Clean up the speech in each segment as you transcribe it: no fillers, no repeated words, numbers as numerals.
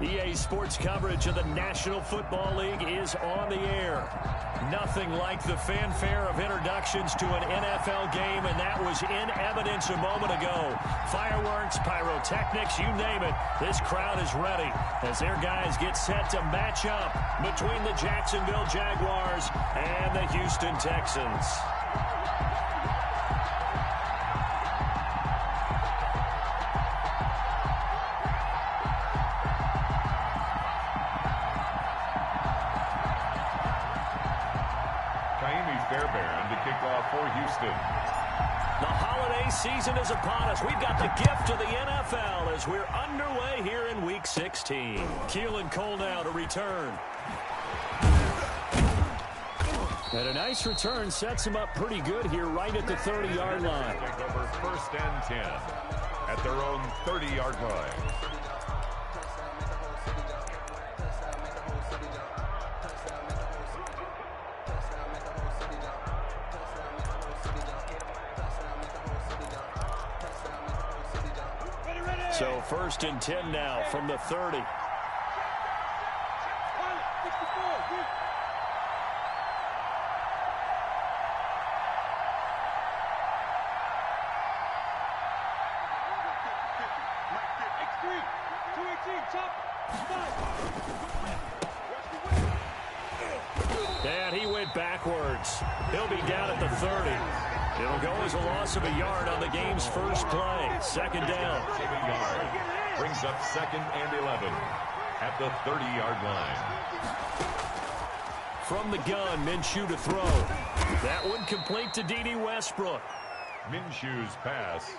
EA Sports coverage of the National Football League is on the air. Nothing like the fanfare of introductions to an NFL game, and that was in evidence a moment ago. Fireworks, pyrotechnics, you name it. This crowd is ready as their guys get set to match up between the Jacksonville Jaguars and the Houston Texans. For Houston. The holiday season is upon us. We've got the gift of the NFL as we're underway here in Week 16. Keelan Cole now to return. And a nice return sets him up pretty good here right at the 30-yard line. Take over 1st and 10 at their own 30-yard line. So 1st and 10 now from the 30. And he went backwards. He'll be down at the 30. It'll go as a loss of a yard on the game's first play. 2nd down. Yard. Brings up 2nd and 11 at the 30-yard line. From the gun, Minshew to throw. That one complete to D.D. Westbrook. Minshew's pass.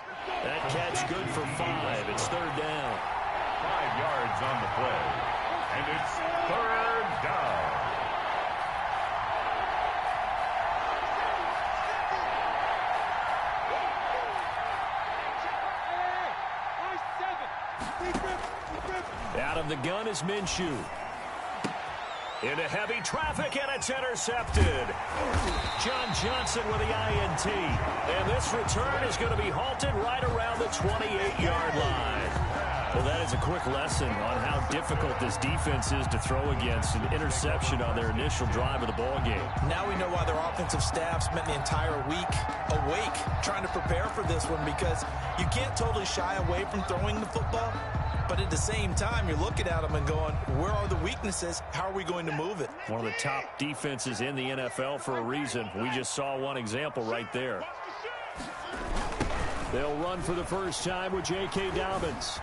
That catch good for 5. It's 3rd down. 5 yards on the play. And it's 3rd down. Out of the gun is Minshew. Into heavy traffic, and it's intercepted. John Johnson with the INT. And this return is going to be halted right around the 28-yard line. Well, that is a quick lesson on how difficult this defense is to throw against. An interception on their initial drive of the ball game. Now we know why their offensive staff spent the entire week awake trying to prepare for this one, because you can't totally shy away from throwing the football. But at the same time, you're looking at them and going, where are the weaknesses? How are we going to move it? One of the top defenses in the NFL for a reason. We just saw one example right there. They'll run for the first time with J.K. Dobbins.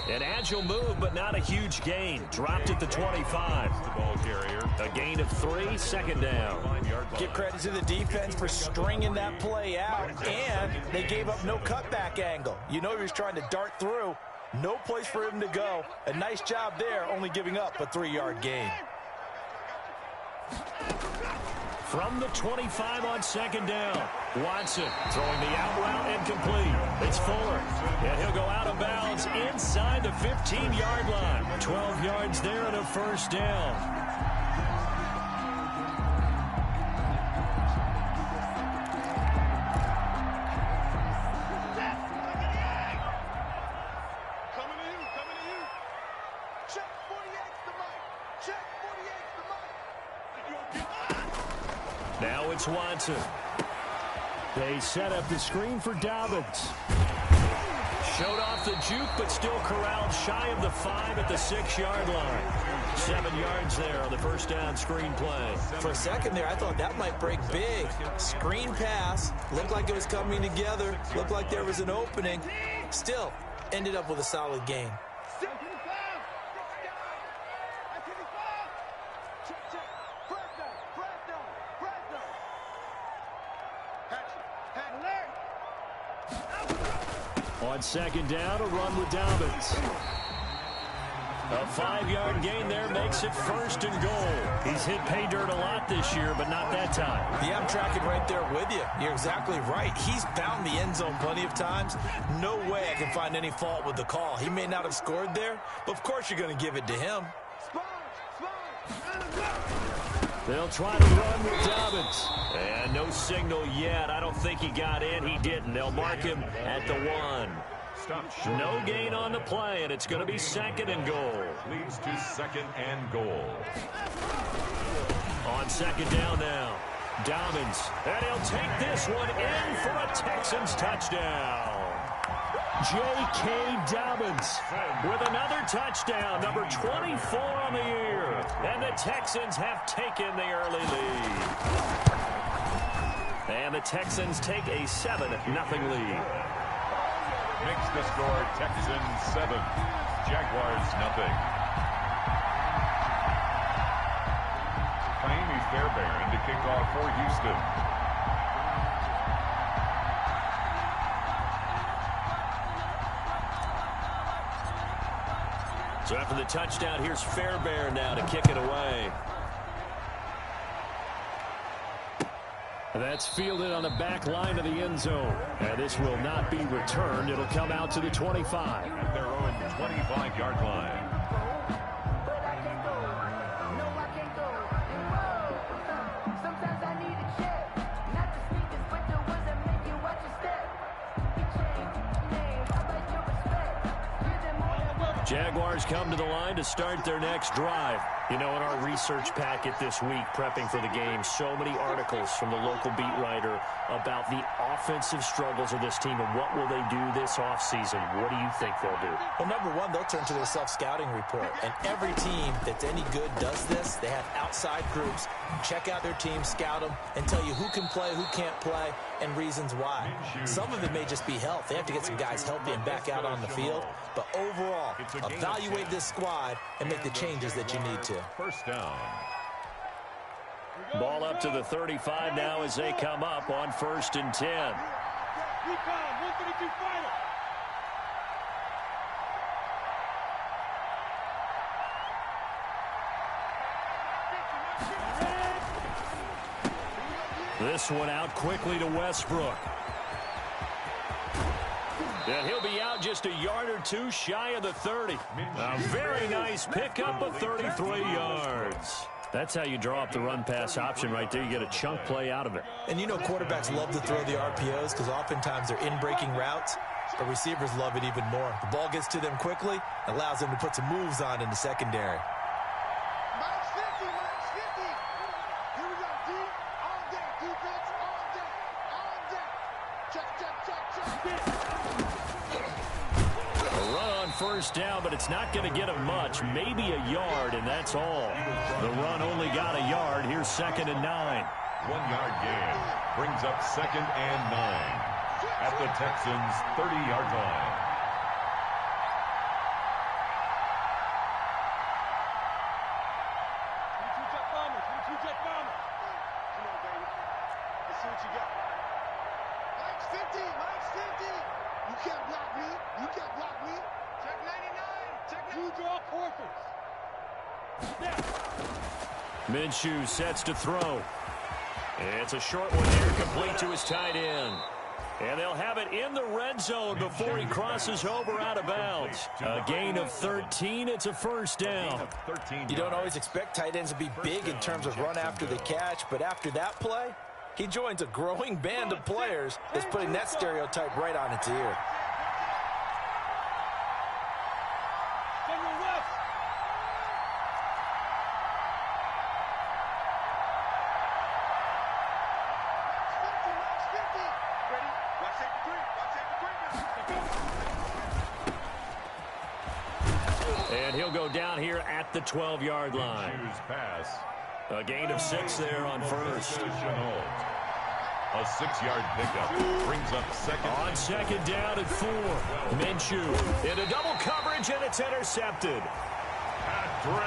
An agile move, but not a huge gain. Dropped at the 25. The ball carrier. A gain of 3, 2nd down. Give credit to the defense for stringing that play out, and they gave up no cutback angle. You know he was trying to dart through. No place for him to go. A nice job there, only giving up a 3-yard gain. From the 25 on 2nd down. Watson throwing the out route incomplete. It's Fuller, and he'll go out of bounds inside the 15-yard line. 12 yards there and a 1st down. Now it's Watson. They set up the screen for Dobbins. Showed off the juke, but still corralled shy of the 5 at the 6-yard line. 7 yards there on the 1st down screen play. For a second there, I thought that might break big. Screen pass. Looked like it was coming together. Looked like there was an opening. Still, ended up with a solid gain. On 2nd down, a run with Dobbins. A 5-yard gain there makes it 1st and goal. He's hit pay dirt a lot this year, but not that time. Yeah, I'm tracking right there with you. You're exactly right. He's found the end zone plenty of times. No way I can find any fault with the call. He may not have scored there, but of course you're going to give it to him. They'll try to run with Dobbins. And no signal yet. I don't think he got in. He didn't. They'll mark him at the 1. No gain on the play, and it's going to be second and goal. Leads to second and goal. On second down now, Dobbins, and he'll take this one in for a Texans touchdown. J.K. Dobbins with another touchdown, number 24 on the year. And the Texans have taken the early lead. And the Texans take a 7-0 lead. Makes the score Texans 7, Jaguars 0. Kaimi Fairbairn to kick off for Houston. So after the touchdown, here's Fairbairn now to kick it away. That's fielded on the back line of the end zone. And this will not be returned. It'll come out to the 25. At their own 25-yard line. Jaguars come to the line to start their next drive. You know, in our research packet this week, prepping for the game, so many articles from the local beat writer about the offensive struggles of this team and what will they do this offseason. What do you think they'll do? Well, number one, they'll turn to their self-scouting report. And every team that's any good does this. They have outside groups. Check out their team, scout them, and tell you who can play, who can't play, and reasons why. Some of it may just be health. They have to get some guys healthy and back out on the field. But overall, evaluate this squad and make the changes that you need to. First down. Ball up to the 35 now as they come up on 1st and 10. This one out quickly to Westbrook. And he'll be out just a yard or two shy of the 30. A very nice pickup of 33 yards. That's how you draw up the run-pass option right there. You get a chunk play out of it. And you know quarterbacks love to throw the RPOs because oftentimes they're in-breaking routes, but receivers love it even more. The ball gets to them quickly, allows them to put some moves on in the secondary. First down, but it's not going to get him much. Maybe a yard, and that's all. The run only got a yard. Here's 2nd and 9. 1-yard gain brings up 2nd and 9 at the Texans' 30-yard line. Minshew sets to throw. It's a short one here, complete to his tight end. And they'll have it in the red zone before he crosses over out of bounds. A gain of 13. It's a first down. You don't always expect tight ends to be big in terms of run after the catch, but after that play, he joins a growing band of players that's putting that stereotype right on its ear. And he'll go down here at the 12-yard line. A gain of 6 there on first. A 6-yard pickup brings up second. On second down and 4. Minshew into double coverage, and it's intercepted.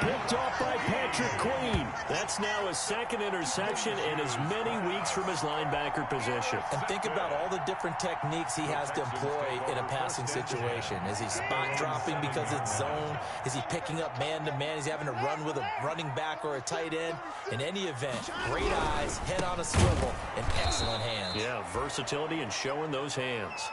Picked off by Patrick Queen. That's now his second interception in as many weeks from his linebacker position. And think about all the different techniques he has to employ in a passing situation. Is he spot dropping because it's zone? Is he picking up man-to-man? Is he having to run with a running back or a tight end? In any event, great eyes, head on a swivel, and excellent hands. Yeah, versatility and showing those hands.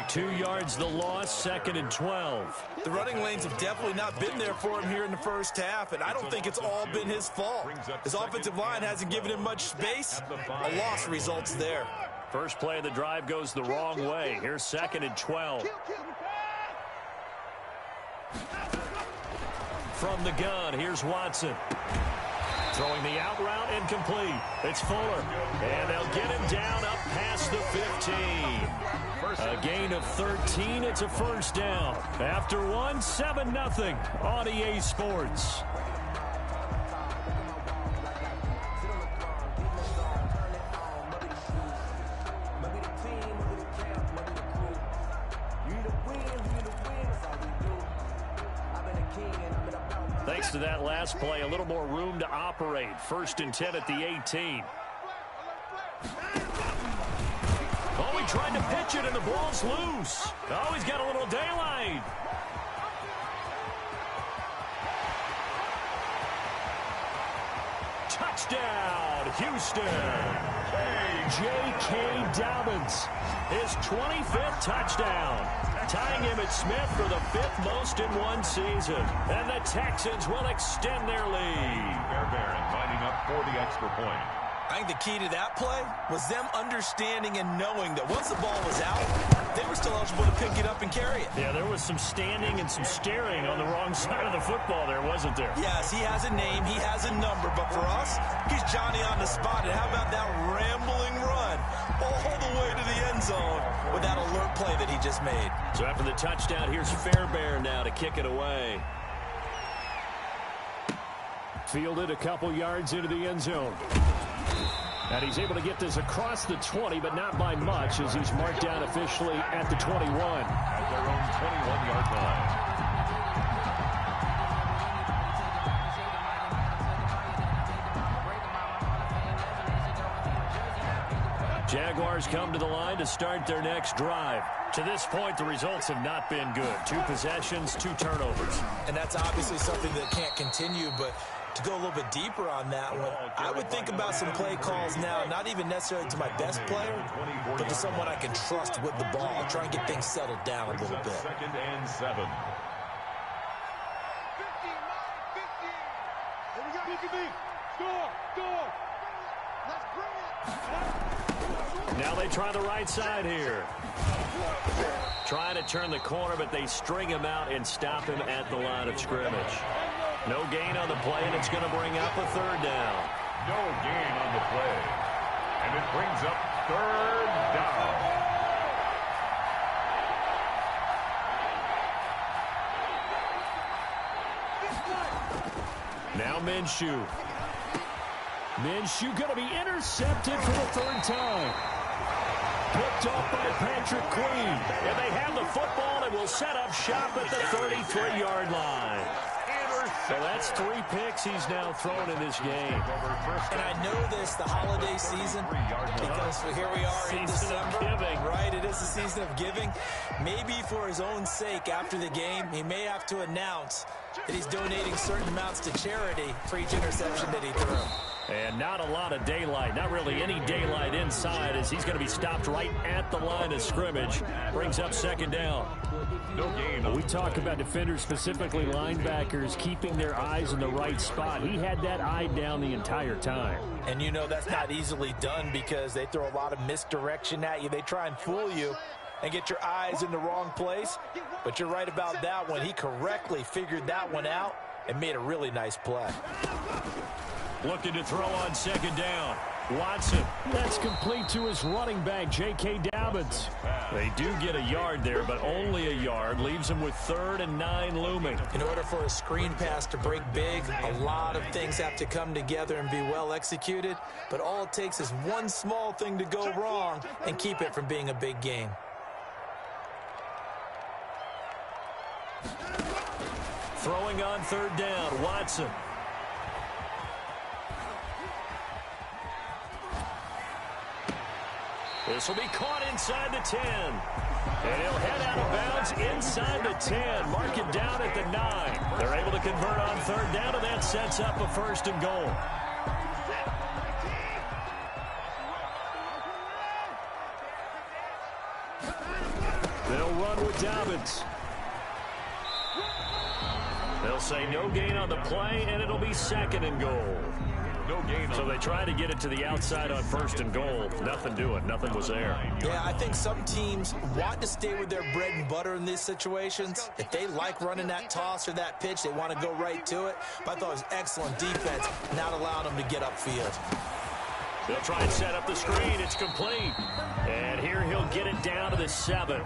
2 yards the loss, 2nd and 12. The running lanes have definitely not been there for him here in the first half, and I don't think it's all been his fault. His offensive line hasn't given him much space. A loss results there. First play of the drive goes the wrong way. Here's 2nd and 12. From the gun, here's Watson. Throwing the out route incomplete. It's Fuller. And they'll get him down up past the 15. A gain of 13. It's a first down. After one, 7-0 on EA Sports. Thanks to that last play, a little more room to operate. 1st and 10 at the 18. Oh, he tried to pitch it, and the ball's loose. Oh, he's got a little daylight. Touchdown, Houston. J.K. Dobbins, his 25th touchdown, tying him at Smith for the 5th most in one season. And the Texans will extend their lead. Fairbairn lining up for the extra point. I think the key to that play was them understanding and knowing that once the ball was out, they were still eligible to pick it up and carry it. Yeah, there was some standing and some staring on the wrong side of the football there, wasn't there? Yes, he has a name, he has a number, but for us, he's Johnny on the spot. And how about that rambling run all the way to the end zone with that alert play that he just made? So after the touchdown, here's Fairbairn now to kick it away. Fielded a couple yards into the end zone. And he's able to get this across the 20, but not by much, as he's marked down officially at the 21. At their own 21-yard line. Jaguars come to the line to start their next drive. To this point, the results have not been good. 2 possessions, 2 turnovers. And that's obviously something that can't continue, but to go a little bit deeper on that one, I would think about some play calls now, not even necessarily to my best player, but to someone I can trust with the ball. Try and get things settled down a little bit. 2nd and 7. Now they try the right side here. Trying to turn the corner, but they string him out and stop him at the line of scrimmage. No gain on the play, and it's going to bring up a 3rd down. No gain on the play. And it brings up 3rd down. Now Minshew. Minshew going to be intercepted for the 3rd time. Picked off by Patrick Queen. And they have the football and will set up shop at the 33-yard line. So that's 3 picks he's now thrown in this game. And I know this, the holiday season, because here we are in December. Right, it is the season of giving. Maybe for his own sake, after the game, he may have to announce that he's donating certain amounts to charity for each interception that he threw. And not a lot of daylight, not really any daylight inside, as he's going to be stopped right at the line of scrimmage. Brings up 2nd down. No gain. We talk about defenders, specifically linebackers, keeping their eyes in the right spot. He had that eye down the entire time. And you know that's not easily done because they throw a lot of misdirection at you. They try and fool you and get your eyes in the wrong place. But you're right about that one. He correctly figured that one out and made a really nice play. Looking to throw on 2nd down. Watson. That's complete to his running back, J.K. Dobbins. They do get a yard there, but only a yard. Leaves him with 3rd and 9 looming. In order for a screen pass to break big, a lot of things have to come together and be well executed. But all it takes is one small thing to go wrong and keep it from being a big game. Throwing on 3rd down, Watson. This will be caught inside the 10. And he'll head out of bounds inside the 10. Mark it down at the 9. They're able to convert on 3rd down, and that sets up a 1st and goal. They'll run with Dobbins. They'll say no gain on the play, and it'll be 2nd and goal. No gain. So they tried to get it to the outside on 1st and goal. Nothing doing. Nothing was there. Yeah, I think some teams want to stay with their bread and butter in these situations. If they like running that toss or that pitch, they want to go right to it. But I thought it was excellent defense, not allowing them to get upfield. They'll try and set up the screen. It's complete. And here he'll get it down to the 7.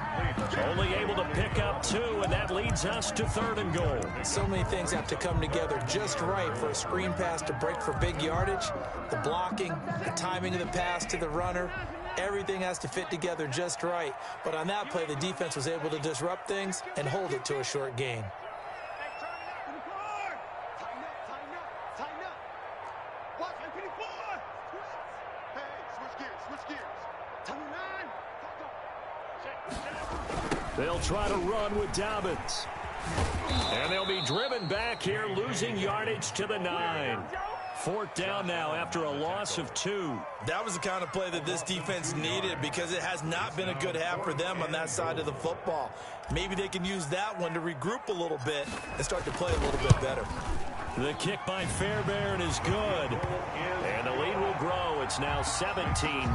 Only able to pick up 2, and that leads us to 3rd and goal. So many things have to come together just right for a screen pass to break for big yardage. The blocking, the timing of the pass to the runner, everything has to fit together just right. But on that play, the defense was able to disrupt things and hold it to a short gain. They'll try to run with Dobbins. And they'll be driven back here, losing yardage to the 9. 4th down now after a loss of 2. That was the kind of play that this defense needed because it has not been a good half for them on that side of the football. Maybe they can use that one to regroup a little bit and start to play a little bit better. The kick by Fairbairn is good. And the lead will grow. It's now 17-0.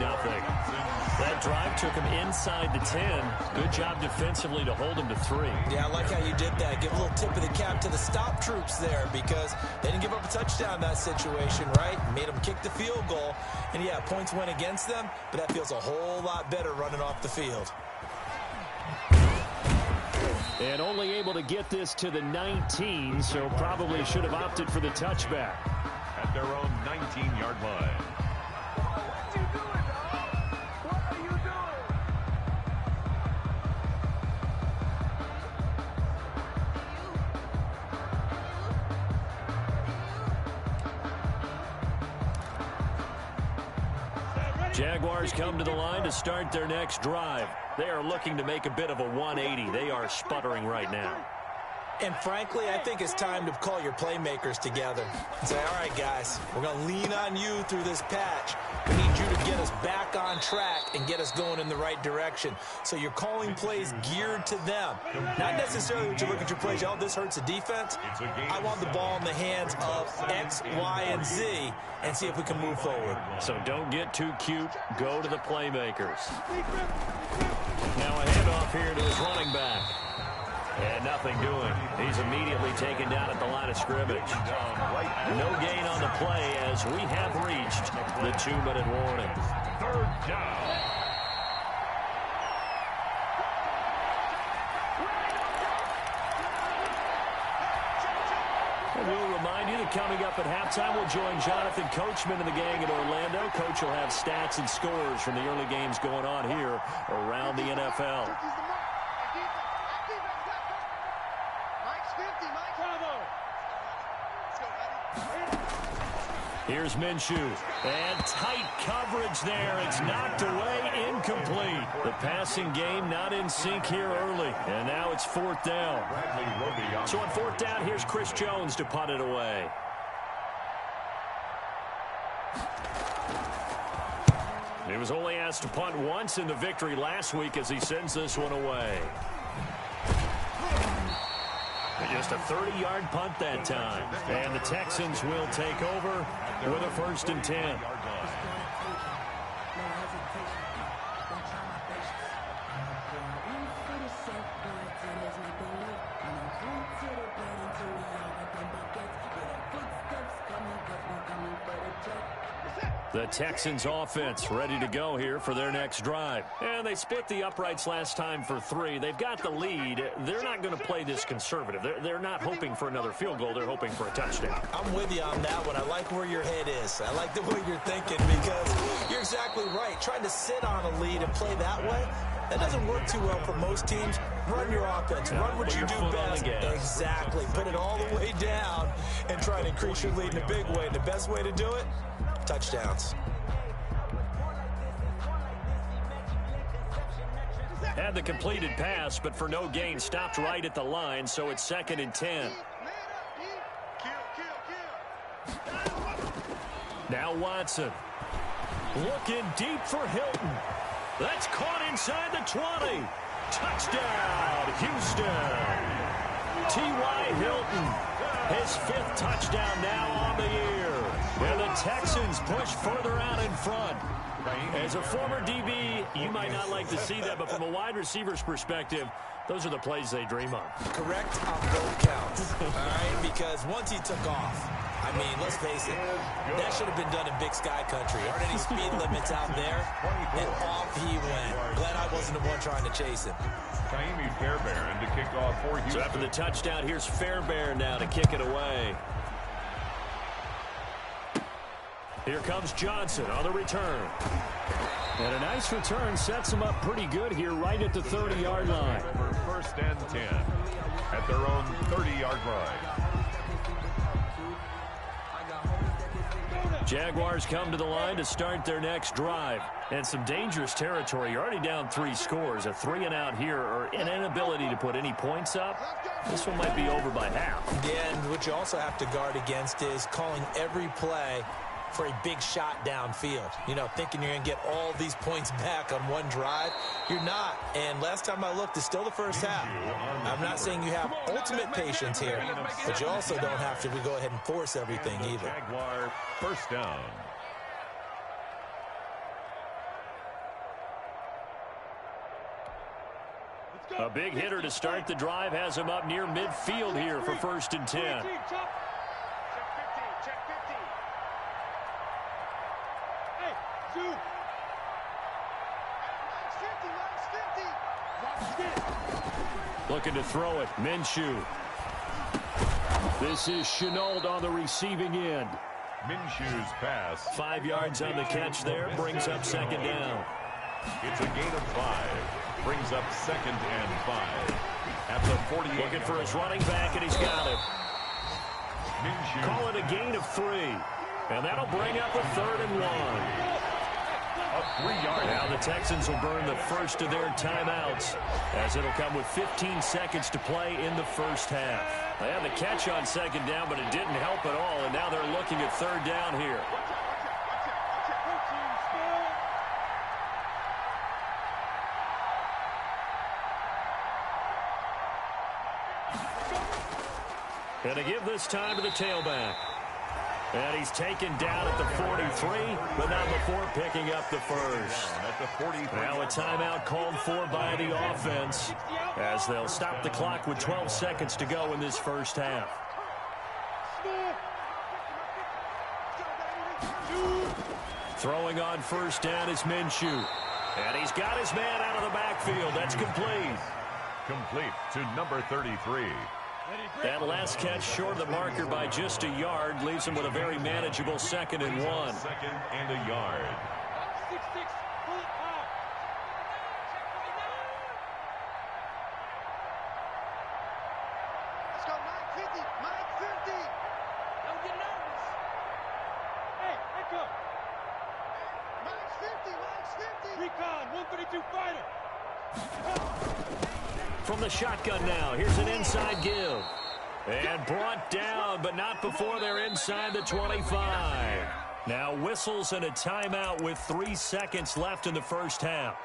That drive took him inside the 10. Good job defensively to hold him to 3. Yeah, I like how you did that. Give a little tip of the cap to the stop troops there because they didn't give up a touchdown in that situation, right? Made them kick the field goal. And, yeah, points went against them, but that feels a whole lot better running off the field. And only able to get this to the 19, so probably should have opted for the touchback. At their own 19-yard line. Jaguars come to the line to start their next drive. They are looking to make a bit of a 180. They are sputtering right now. And frankly, I think it's time to call your playmakers together and say, all right, guys, we're going to lean on you through this patch. We need you to get us back on track and get us going in the right direction. So you're calling plays geared to them. Not necessarily that you look at your plays, oh, this hurts the defense. I want the ball in the hands of X, Y, and Z and see if we can move forward. So don't get too cute. Go to the playmakers. Now a handoff here to his running back. And nothing doing. He's immediately taken down at the line of scrimmage. No gain on the play as we have reached the 2-minute warning. 3rd down. And we'll remind you that coming up at halftime, we'll join Jonathan Coachman and the gang in Orlando. Coach will have stats and scores from the early games going on here around the NFL. Here's Minshew. And tight coverage there. It's knocked away, incomplete. The passing game not in sync here early. And now it's 4th down. So on 4th down, here's Chris Jones to punt it away. He was only asked to punt once in the victory last week as he sends this one away. Just a 30-yard punt that time. And the Texans will take over with a 1st and 10. The Texans offense ready to go here for their next drive. And they split the uprights last time for 3. They've got the lead. They're not going to play this conservative. They're not hoping for another field goal. They're hoping for a touchdown. I'm with you on that one. I like where your head is. I like the way you're thinking because you're exactly right. Trying to sit on a lead and play that way, that doesn't work too well for most teams. Run your offense. Run what you do best. Exactly. Put it all the way down and try to increase your lead in a big way. And the best way to do it, touchdowns. Had the completed pass, but for no gain, stopped right at the line, so it's 2nd and 10. Now Watson. Looking deep for Hilton. That's caught inside the 20. Touchdown, Houston. T.Y. Hilton, his 5th touchdown now on the year. And the Texans push further out in front. As a former DB, you might not like to see that, but from a wide receiver's perspective, those are the plays they dream of. Correct on both counts, all right? Because once he took off, I mean, let's face it, that should have been done in Big Sky country. Aren't any speed limits out there? And off he went. Glad I wasn't the one trying to chase him. Fairbairn to kick off for Houston. So after the touchdown, here's Fairbairn now to kick it away. Here comes Johnson on the return. And a nice return sets him up pretty good here right at the 30-yard line. For first and 10 at their own 30-yard line. Jaguars come to the line to start their next drive. And some dangerous territory. You're already down 3 scores. A 3-and-out here or an inability to put any points up. This one might be over by half. Yeah, and what you also have to guard against is calling every play for a big shot downfield. You know, thinking you're going to get all these points back on one drive. You're not. And last time I looked, it's still the first half. I'm not saying you have ultimate patience here, but you also don't have to go ahead and force everything either. Jaguar first down. A big hitter to start the drive has him up near midfield here for first and 10. Looking to throw it. Minshew. This is Chenault on the receiving end. Minshew's pass. 5 yards on the catch there. Brings up second down. It's a gain of 5. Brings up second and 5. At the 48. Looking for his running back, and he's got it. Minshew. Call it a gain of 3. And that'll bring up a 3rd and 1. A 3-yard. Now the Texans will burn the first of their timeouts as it'll come with 15 seconds to play in the first half. They had the catch on second down, but it didn't help at all, and now they're looking at 3rd down here. And to give this time to the tailback. And he's taken down at the 43, but not before picking up the first. At the 43. Now a timeout called for by the offense as they'll stop the clock with 12 seconds to go in this first half. Throwing on first down is Minshew. And he's got his man out of the backfield. That's complete. Complete to number 33. That last catch short of the marker by just a yard leaves him with a very manageable 2nd and 1. Second and a yard. Let's go, 950, 950. Don't get nervous. Hey, let go. 950, 950. Recon, 132 fighter. From the shotgun now, here's an inside give. And brought down, but not before they're inside the 25. Now whistles and a timeout with 3 seconds left in the first half.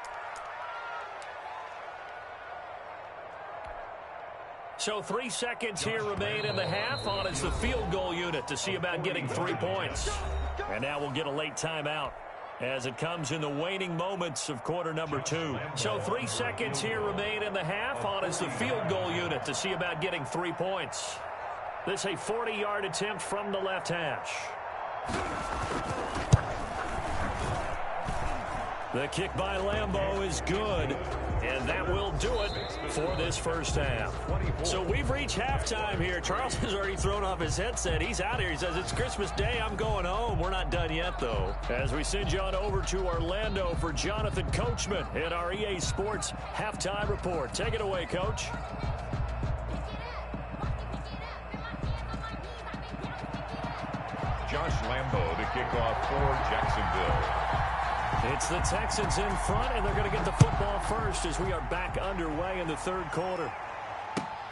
So 3 seconds here remain in the half. On is the field goal unit to see about getting 3 points. And now we'll get a late timeout as it comes in the waning moments of quarter number 2. So 3 seconds here remain in the half. On is the field goal unit to see about getting 3 points. This a 40-yard attempt from the left hash. The kick by Lambeau is good, and that will do it for this first half. So we've reached halftime here. Charles has already thrown off his headset. He's out here. He says, it's Christmas Day. I'm going home. We're not done yet, though. As we send you on over to Orlando for Jonathan Coachman in our EA Sports Halftime Report. Take it away, Coach. Josh Lambeau to kick off for Jacksonville. It's the Texans in front, and they're going to get the football first as we are back underway in the 3rd quarter.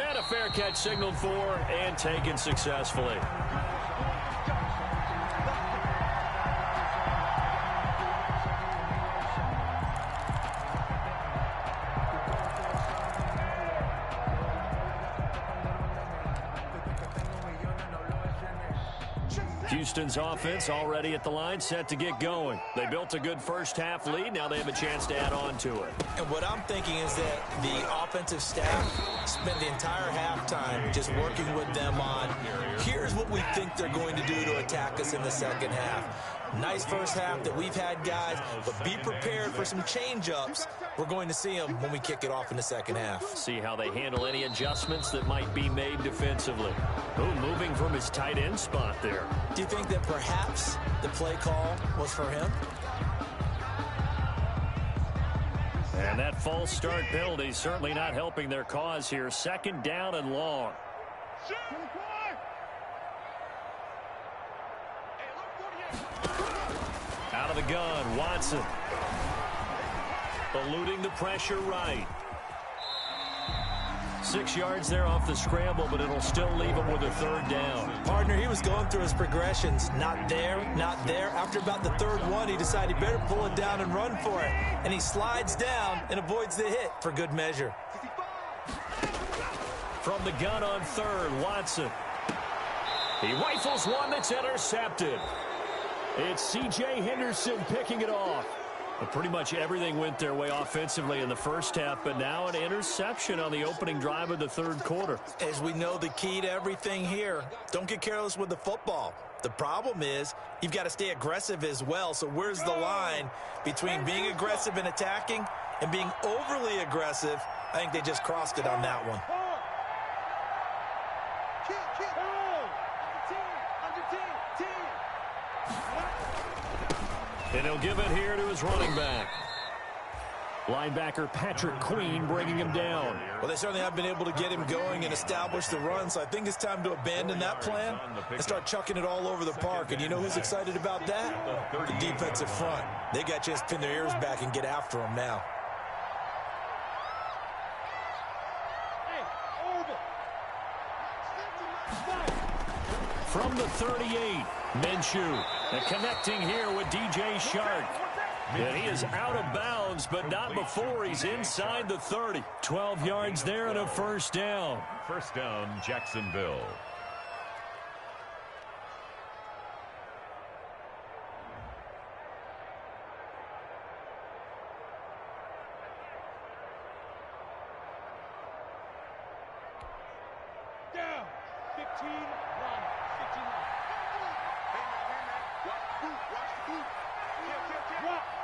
And a fair catch signaled for and taken successfully. Houston's offense already at the line, set to get going. They built a good first-half lead. Now they have a chance to add on to it. And what I'm thinking is that the offensive staff spent the entire halftime just working with them on, here's what we think they're going to do to attack us in the second half. Nice first half that we've had, guys, but be prepared for some change-ups. We're going to see them when we kick it off in the second half. See how they handle any adjustments that might be made defensively. Moving from his tight end spot there. Do you think that perhaps the play call was for him? And that false start penalty certainly not helping their cause here. Second down and long. Out of the gun, Watson. Eluding the pressure right. 6 yards there off the scramble, but it'll still leave him with a third down. Partner, he was going through his progressions. Not there, not there. After about the third one, he decided he better pull it down and run for it. And he slides down and avoids the hit for good measure. From the gun on third, Watson. He rifles one that's intercepted. It's C.J. Henderson picking it off. But pretty much everything went their way offensively in the first half, but now an interception on the opening drive of the third quarter. As we know, the key to everything here, don't get careless with the football. The problem is you've got to stay aggressive as well. So where's the line between being aggressive and attacking and being overly aggressive? I think they just crossed it on that one. And he'll give it here to his running back. Linebacker Patrick Queen bringing him down. Well, they certainly have been able to get him going and establish the run, so I think it's time to abandon that plan and start chucking it all over the park. And you know who's excited about that? The defensive front. They got a chance to pin their ears back and get after him now. From the 38, Minshew. And connecting here with DJ Shark. And he is out of bounds, but not before he's inside the 30. 12 yards there and a first down. First down, Jacksonville. Down. 15 line. 15 line.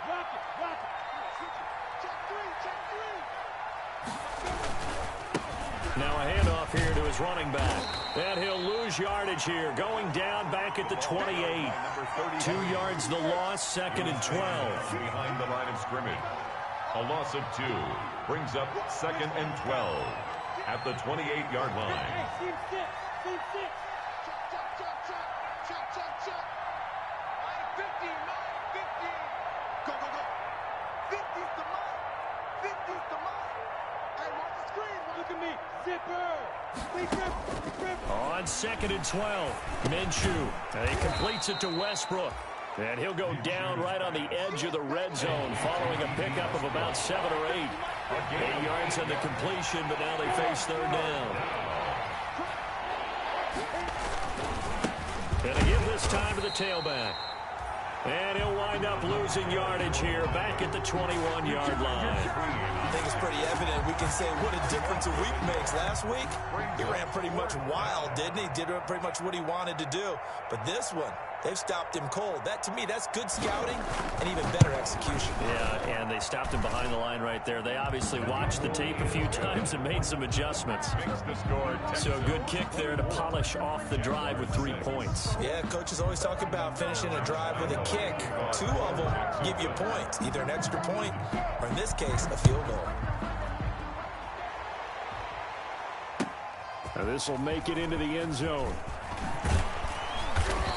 Rock it. Check three. Now a handoff here to his running back. And he'll lose yardage here. Going down back at the 28. 2 yards the loss, second and 12. Behind the line of scrimmage. A loss of 2 brings up second and 12 at the 28-yard line. Hey, team 6. Check. Line 15, line 15. Go. 50's the mark. 50's the mark. Hey, watch the screen. Look at me. Zipper. On second and 12, Minshew. And he completes it to Westbrook. And he'll go down right on the edge of the red zone following a pickup of about 7 or 8. 8 yards on the completion, but now they face third down. And they give this time to the tailback. And he'll wind up losing yardage here back at the 21-yard line. I think it's pretty evident. We can say what a difference a week makes. Last week, he ran pretty much wild, didn't he? Did pretty much what he wanted to do. But this one, they've stopped him cold. That, to me, that's good scouting and even better execution. Yeah, and they stopped him behind the line right there. They obviously watched the tape a few times and made some adjustments. So a good kick there to polish off the drive with 3 points. Yeah, coaches always talk about finishing a drive with a kick. 2 of them give you points, either an extra point or, in this case, a field goal. Now this will make it into the end zone.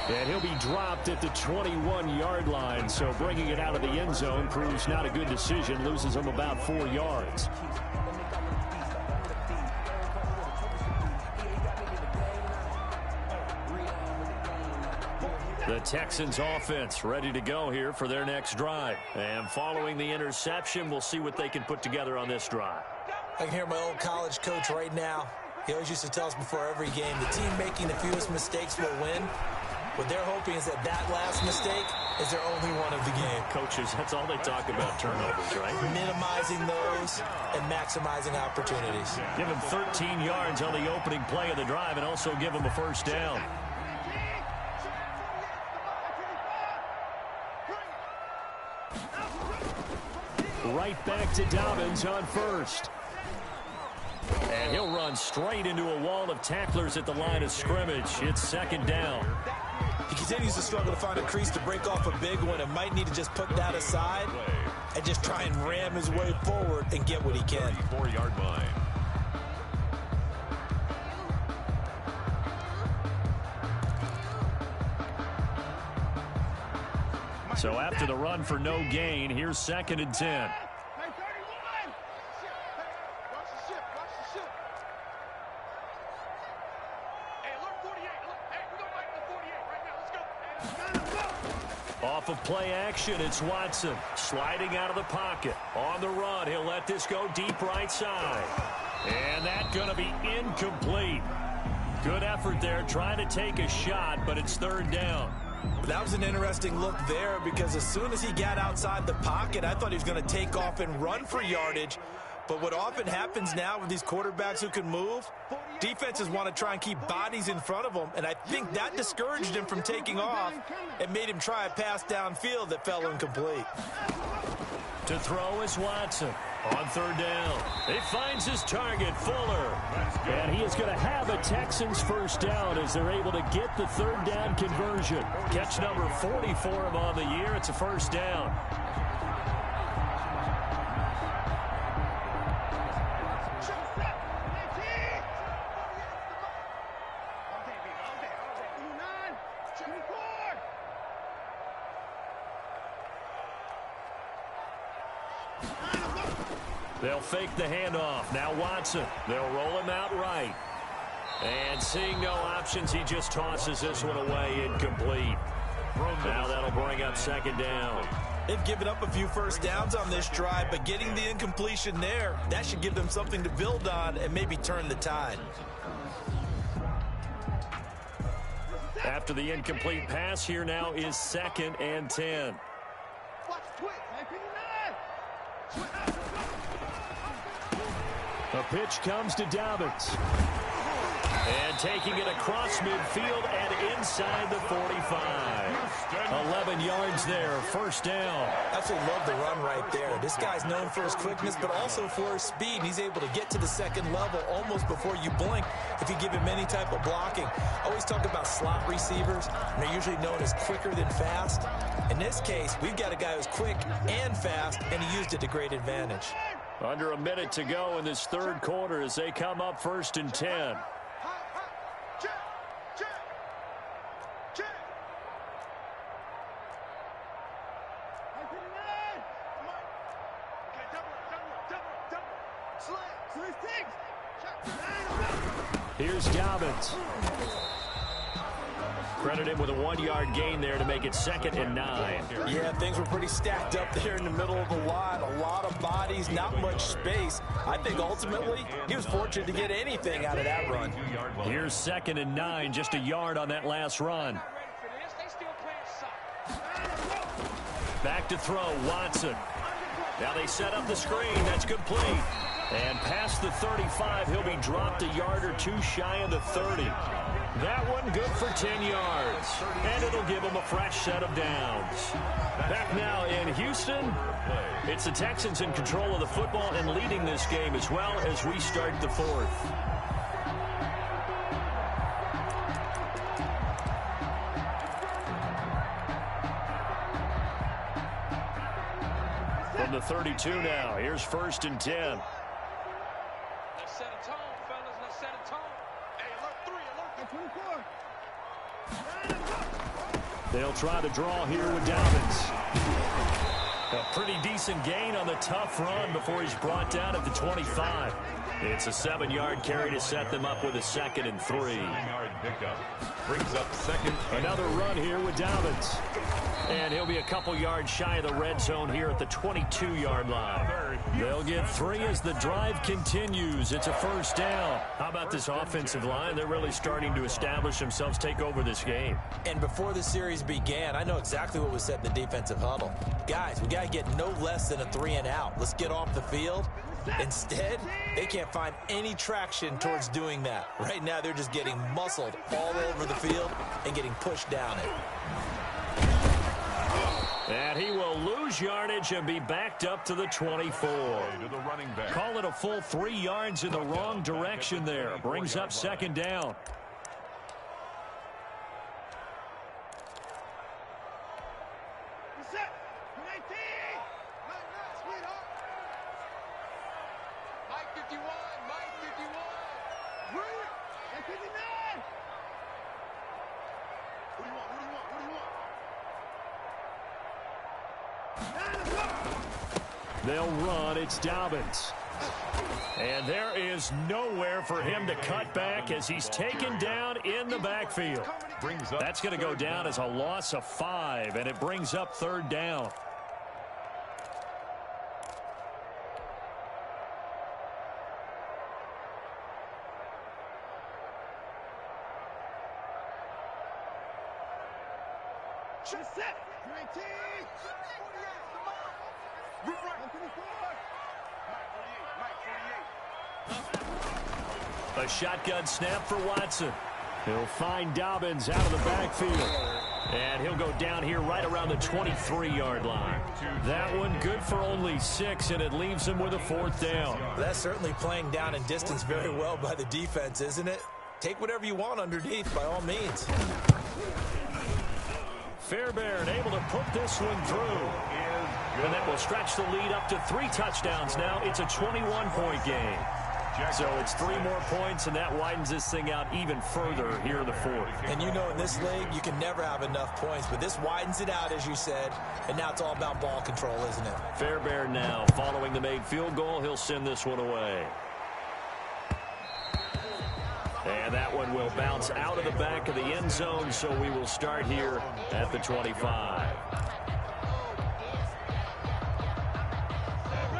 And he'll be dropped at the 21-yard line, so bringing it out of the end zone proves not a good decision, loses him about 4 yards. The Texans offense ready to go here for their next drive. And following the interception, we'll see what they can put together on this drive. I can hear my old college coach right now. He always used to tell us before every game, the team making the fewest mistakes will win. What they're hoping is that that last mistake is their only one of the game. Coaches, that's all they talk about, turnovers, right? Minimizing those and maximizing opportunities. Give him 13 yards on the opening play of the drive and also give him a first down. Right back to Dobbins on first. And he'll run straight into a wall of tacklers at the line of scrimmage. It's second down. He continues to struggle to find a crease to break off a big one and might need to just put that aside and just try and ram his way forward and get what he can. 4-yard line. So after the run for no gain, here's second and 10. Off of play action, it's Watson sliding out of the pocket. On the run, he'll let this go deep right side. And that's going to be incomplete. Good effort there, trying to take a shot, but it's third down. That was an interesting look there because as soon as he got outside the pocket, I thought he was going to take off and run for yardage. But what often happens now with these quarterbacks who can move, defenses want to try and keep bodies in front of them, and I think that discouraged him from taking off and made him try a pass downfield that fell incomplete. To throw is Watson on third down. He finds his target, Fuller. And he is going to have a Texans first down as they're able to get the third down conversion. Catch number 40 for him on the year. It's a first down. They'll fake the handoff. Now Watson. They'll roll him out right. And seeing no options, he just tosses this one away, incomplete. Now that'll bring up second down. They've given up a few first downs on this drive, but getting the incompletion there, that should give them something to build on and maybe turn the tide. After the incomplete pass, here now is second and 10. A pitch comes to Dobbins. And taking it across midfield and inside the 45. 11 yards there, first down. Absolutely love the run right there. This guy's known for his quickness, but also for his speed. He's able to get to the second level almost before you blink if you give him any type of blocking. I always talk about slot receivers, and they're usually known as quicker than fast. In this case, we've got a guy who's quick and fast, and he used it to great advantage. Under a minute to go in this third quarter as they come up first and 10. Here's Dobbins. Credit him with a 1-yard gain there to make it second and 9. Yeah, things were pretty stacked up there in the middle of the line. A lot of bodies, not much space. I think ultimately he was fortunate to get anything out of that run. Here's second and 9, just a yard on that last run. Back to throw, Watson. Now they set up the screen. That's complete. And past the 35, he'll be dropped a yard or two shy of the 30. That one good for 10 yards. And it'll give him a fresh set of downs. Back now in Houston, it's the Texans in control of the football and leading this game as well as we start the fourth. From the 32 now, here's first and 10. They'll try to draw here with Dobbins. A pretty decent gain on the tough run before he's brought down at the 25. It's a 7-yard carry to set them up with a 2nd and 3. 7-yard pickup. Brings up 2nd. Another run here with Dobbins. And he'll be a couple yards shy of the red zone here at the 22-yard line. They'll get 3 as the drive continues. It's a 1st down. How about this offensive line? They're really starting to establish themselves, take over this game. And before the series began, I know exactly what was said in the defensive huddle. Guys, we got to get no less than a 3 and out. Let's get off the field. Instead, they can't find any traction towards doing that. Right now, they're just getting muscled all over the field and getting pushed down it. And he will lose yardage and be backed up to the 24. To the running back. Call it a full 3 yards in the wrong direction there. Brings up 2nd down. Mike 51, Mike 51. Mike 59. What do you want? What do you want? What do you want? They'll run. It's Dobbins. And there is nowhere for him to cut back as he's taken down in the backfield. That's going to go down as a loss of 5, and it brings up 3rd down. Set. 19. 48. A shotgun snap for Watson. He'll find Dobbins out of the backfield. And he'll go down here right around the 23-yard line. That one good for only 6, and it leaves him with a 4th down. That's certainly playing down in distance very well by the defense, isn't it? Take whatever you want underneath, by all means. Fairbairn able to put this one through. And that will stretch the lead up to 3 touchdowns now. It's a 21-point game. So it's 3 more points, and that widens this thing out even further here in the 4th. And you know in this league, you can never have enough points, but this widens it out, as you said, and now it's all about ball control, isn't it? Fairbairn now, following the made field goal, he'll send this one away. And that one will bounce out of the back of the end zone, so we will start here at the 25.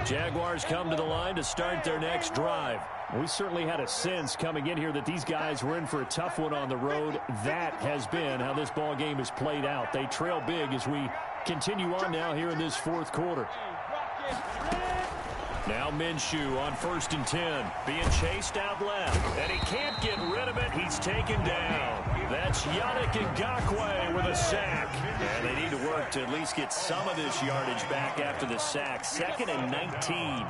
Jaguars come to the line to start their next drive. We certainly had a sense coming in here that these guys were in for a tough one on the road. That has been how this ball game has played out. They trail big as we continue on now here in this 4th quarter. Now Minshew on 1st and 10, being chased out left, and he can't get rid of it. He's taken down. That's Yannick Ngakoue with a sack. And they need to work to at least get some of this yardage back after the sack. 2nd and 19.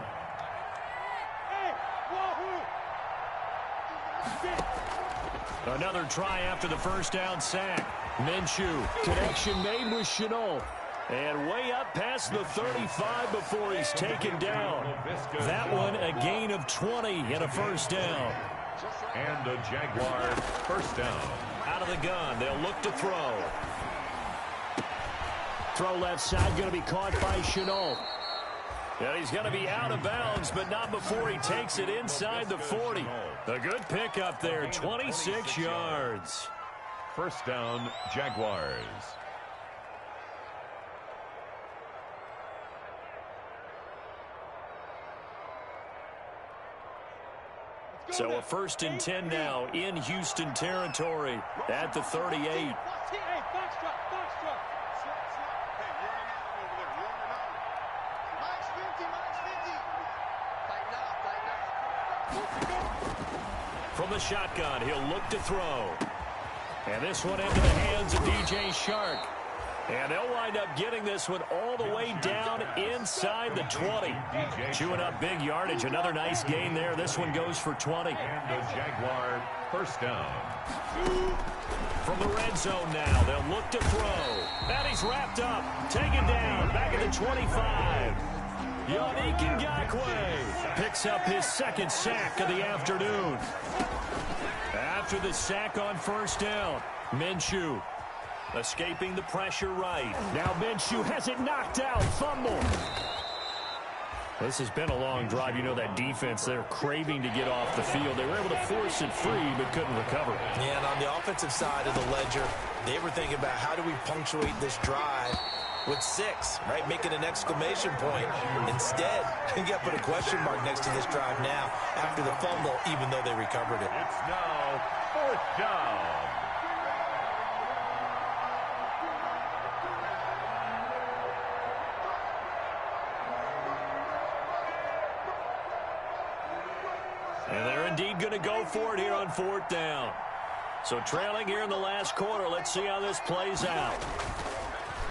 Another try after the 1st down sack. Minshew, connection made with Shenault. And way up past the 35 before he's taken down. That one a gain of 20 and a 1st down. And a Jaguar 1st down. Out of the gun, they'll look to throw. Throw left side, going to be caught by Shenault. And he's going to be out of bounds, but not before he takes it inside the 40. A good pickup there, 26 yards. 1st down, Jaguars. So a 1st and 10 now in Houston territory at the 38. From the shotgun, he'll look to throw. And this one into the hands of DJ Shark. And they'll wind up getting this one all the way down inside the 20. Chewing up big yardage. Another nice gain there. This one goes for 20. And the Jaguar 1st down. From the red zone now, they'll look to throw. And he's wrapped up. Taken down. Back at the 25. Yannick Ngakoue picks up his 2nd sack of the afternoon. After the sack on 1st down, Minshew escaping the pressure right. Now Minshew has it knocked out. Fumble. This has been a long drive. You know that defense, they're craving to get off the field. They were able to force it free, but couldn't recover. Yeah, and on the offensive side of the ledger, they were thinking about how do we punctuate this drive with 6, right? Making an exclamation point. Instead, you got to put a question mark next to this drive now after the fumble, even though they recovered it. It's now 4th down. And they're indeed going to go for it here on 4th down. So trailing here in the last quarter, let's see how this plays out.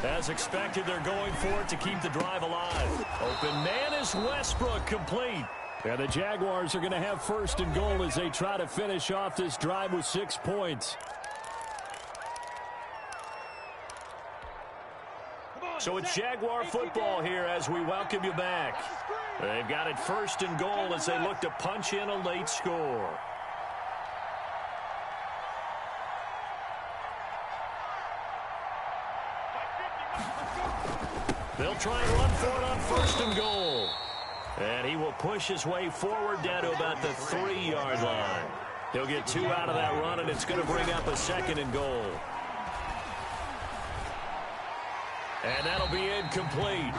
As expected, they're going for it to keep the drive alive. Open man is Westbrook, complete. And the Jaguars are going to have 1st and goal as they try to finish off this drive with 6 points. So it's Jaguar football here as we welcome you back. They've got it 1st and goal as they look to punch in a late score. They'll try and run for it on 1st and goal. And he will push his way forward down to about the 3-yard line. He'll get 2 out of that run, and it's going to bring up a 2nd and goal. And that'll be incomplete.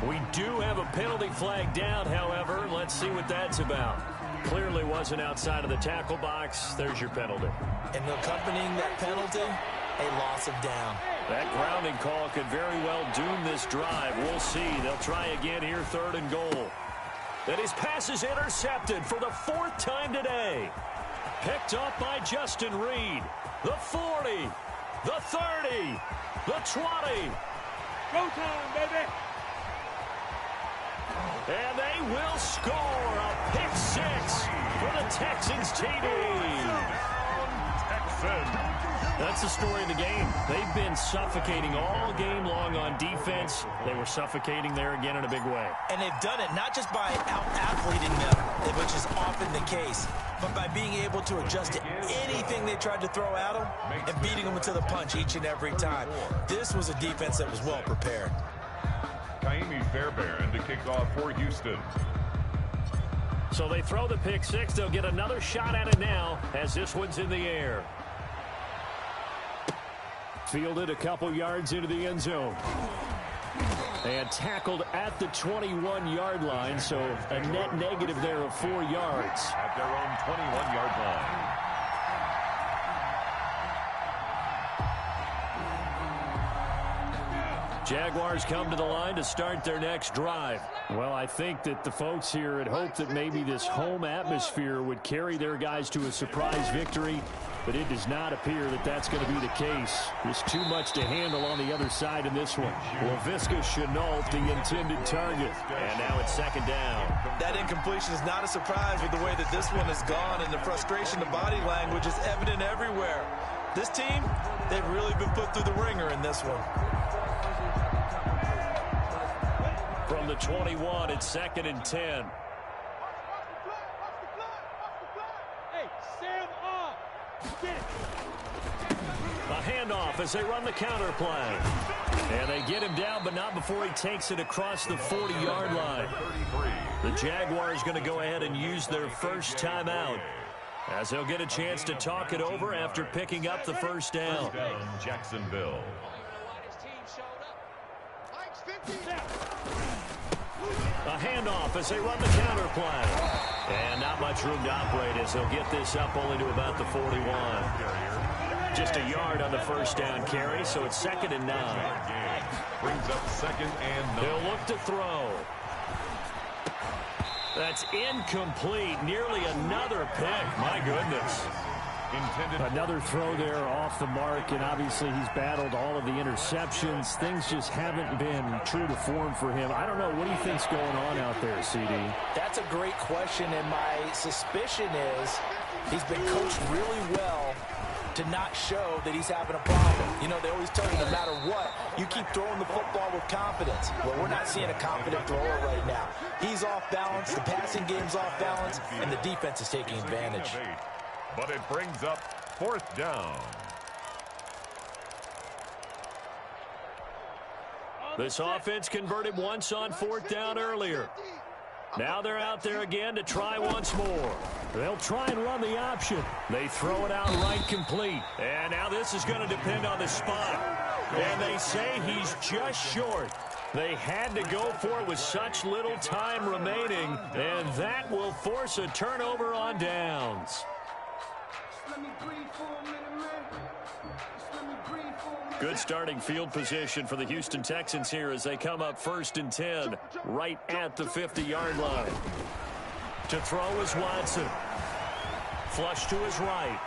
We do have a penalty flag down, however. Let's see what that's about. Clearly wasn't outside of the tackle box. There's your penalty. And accompanying that penalty, a loss of down. That grounding call could very well doom this drive. We'll see. They'll try again here, 3rd and goal. And his pass is intercepted for the 4th time today. Picked up by Justin Reed. The 40, the 30, the 20. Go time, baby. And they will score a pick 6 for the Texans TD. That's the story of the game. They've been suffocating all game long on defense. They were suffocating there again in a big way. And they've done it not just by out-athleting them, which is often the case, but by being able to adjust to anything they tried to throw at them and beating them to the punch each and every time. This was a defense that was well prepared. Kaimi Fairbairn to kick off for Houston. So they throw the pick 6. They'll get another shot at it now as this one's in the air. Fielded a couple yards into the end zone. And tackled at the 21-yard line, so a net negative there of 4 yards. At their own 21-yard line. Jaguars come to the line to start their next drive. Well, I think that the folks here had hoped that maybe this home atmosphere would carry their guys to a surprise victory, but it does not appear that that's going to be the case. There's too much to handle on the other side in this one. LaVisca Chenault, the intended target. And now it's 2nd down. That incompletion is not a surprise with the way that this one has gone, and the frustration, the body language is evident everywhere. This team, they've really been put through the ringer in this one. From the 21, it's 2nd and 10. Hey, Sam up. Get it. A handoff as they run the counter play. And they get him down, but not before he takes it across the 40-yard line. The Jaguars going to go ahead and use their first timeout, as they'll get a chance to talk it over after picking up the 1st down. Jacksonville. A handoff as they run the counter play. And not much room to operate as they'll get this up only to about the 41. Just a yard on the 1st down carry, so it's 2nd and 9. Brings up 2nd and 9. They'll look to throw. That's incomplete. Nearly another pick. My goodness. Another throw there off the mark, and obviously he's battled all of the interceptions. Things just haven't been true to form for him. I don't know. What do you think's going on out there, CD? That's a great question, and my suspicion is he's been coached really well to not show that he's having a problem. You know, they always tell you no matter what, you keep throwing the football with confidence. Well, we're not seeing a confident thrower right now. He's off balance, the passing game's off balance, and the defense is taking advantage. But it brings up 4th down. This offense converted once on 4th down earlier. Now they're out there again to try once more. They'll try and run the option. They throw it out right complete. And now this is going to depend on the spot. And they say he's just short. They had to go for it with such little time remaining, and that will force a turnover on downs. Good starting field position for the Houston Texans here as they come up 1st and 10, right at the 50-yard line. To throw is Watson. Flush to his right.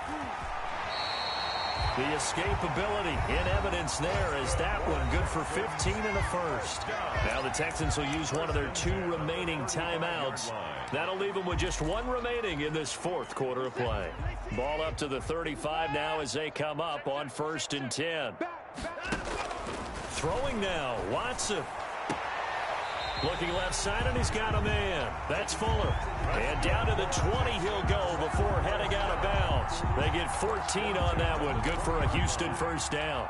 The escapability in evidence there as that one good for 15 and a first. Now the Texans will use one of their 2 remaining timeouts. That'll leave them with just 1 remaining in this 4th quarter of play. Ball up to the 35 now as they come up on 1st and 10. Throwing now, Watson. Looking left side, and he's got a man. That's Fuller. And down to the 20 he'll go before heading out of bounds. They get 14 on that one. Good for a Houston first down.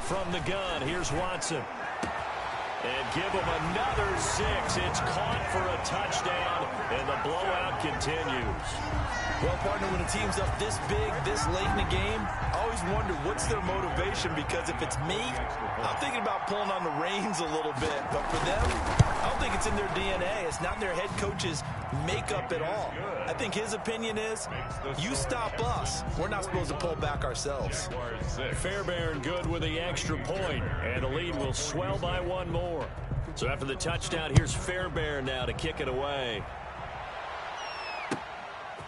From the gun, here's Watson. And give him another 6. It's caught for a touchdown, and the blowout continues. Well, partner, when a team's up this big, this late in the game, I always wonder what's their motivation, because if it's me, I'm thinking about pulling on the reins a little bit. But for them, I don't think it's in their DNA. It's not in their head coach's makeup at all. I think his opinion is, you stop us. We're not supposed to pull back ourselves. Fairbairn good with the extra point, and the lead will swell by 1 more. So after the touchdown, here's Fairbairn now to kick it away.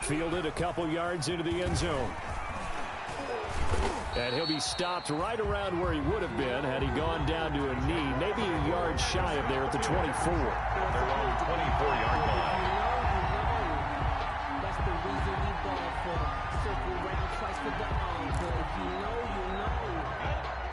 Fielded a couple yards into the end zone. And he'll be stopped right around where he would have been had he gone down to a knee, maybe a yard shy of there at the 24. Their own 24-yard line. That's the reason we ball for. Circle round twice for the encore. If you know, you know.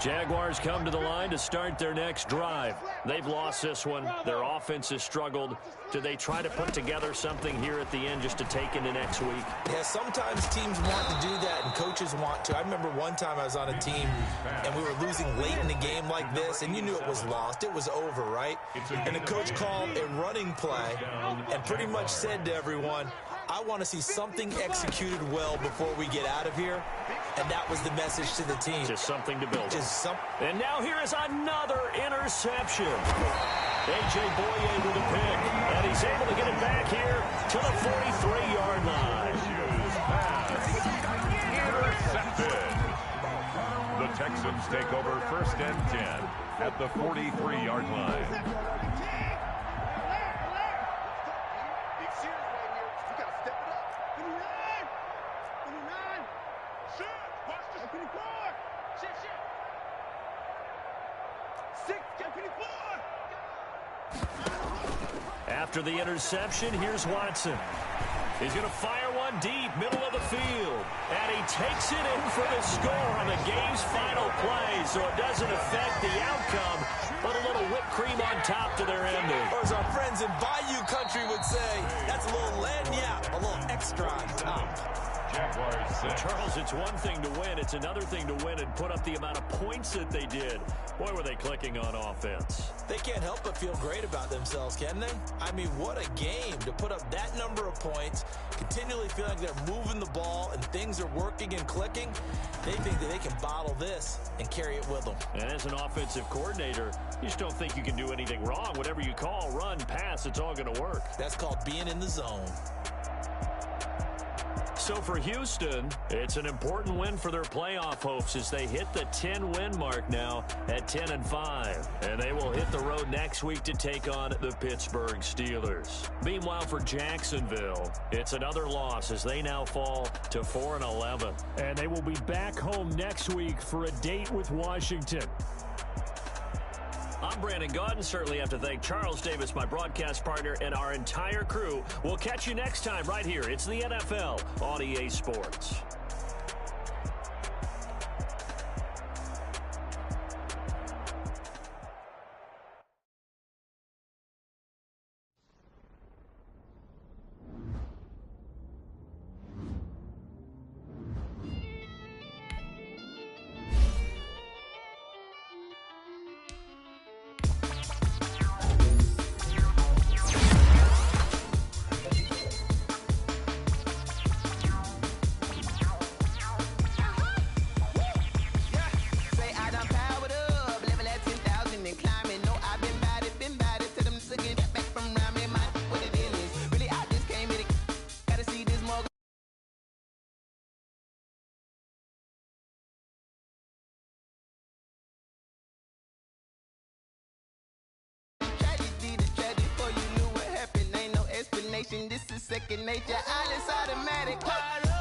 Jaguars come to the line to start their next drive. They've lost this one. Their offense has struggled. Do they try to put together something here at the end just to take into next week? Yeah, sometimes teams want to do that and coaches want to. I remember one time I was on a team and we were losing late in the game like this, and you knew it was lost. It was over, right? And the coach called a running play and pretty much said to everyone, I want to see something executed well before we get out of here. And that was the message to the team. Just something to build. And now here is another interception. A.J. Boye with a pick. And he's able to get it back here to the 43-yard line. Intercepted. The Texans take over 1st and 10 at the 43-yard line. After the interception, here's Watson. He's going to fire one deep, middle of the field. And he takes it in for the score on the game's final play, so it doesn't affect the outcome, but a little whipped cream on top to their ending. Or as our friends in Bayou Country would say, that's a little lagniappe, a little extra on top. Charles, it's one thing to win. It's another thing to win and put up the amount of points that they did. Boy, were they clicking on offense. They can't help but feel great about themselves, can they? I mean, what a game to put up that number of points, continually feel like they're moving the ball and things are working and clicking. They think that they can bottle this and carry it with them. And as an offensive coordinator, you just don't think you can do anything wrong. Whatever you call, run, pass, it's all going to work. That's called being in the zone. So for Houston, it's an important win for their playoff hopes as they hit the 10-win mark now at 10-5. And they will hit the road next week to take on the Pittsburgh Steelers. Meanwhile, for Jacksonville, it's another loss as they now fall to 4-11. And they will be back home next week for a date with Washington. I'm Brandon Gaudin. Certainly have to thank Charles Davis, my broadcast partner, and our entire crew. We'll catch you next time right here. It's the NFL on EA Sports. this is second nature. All is automatic.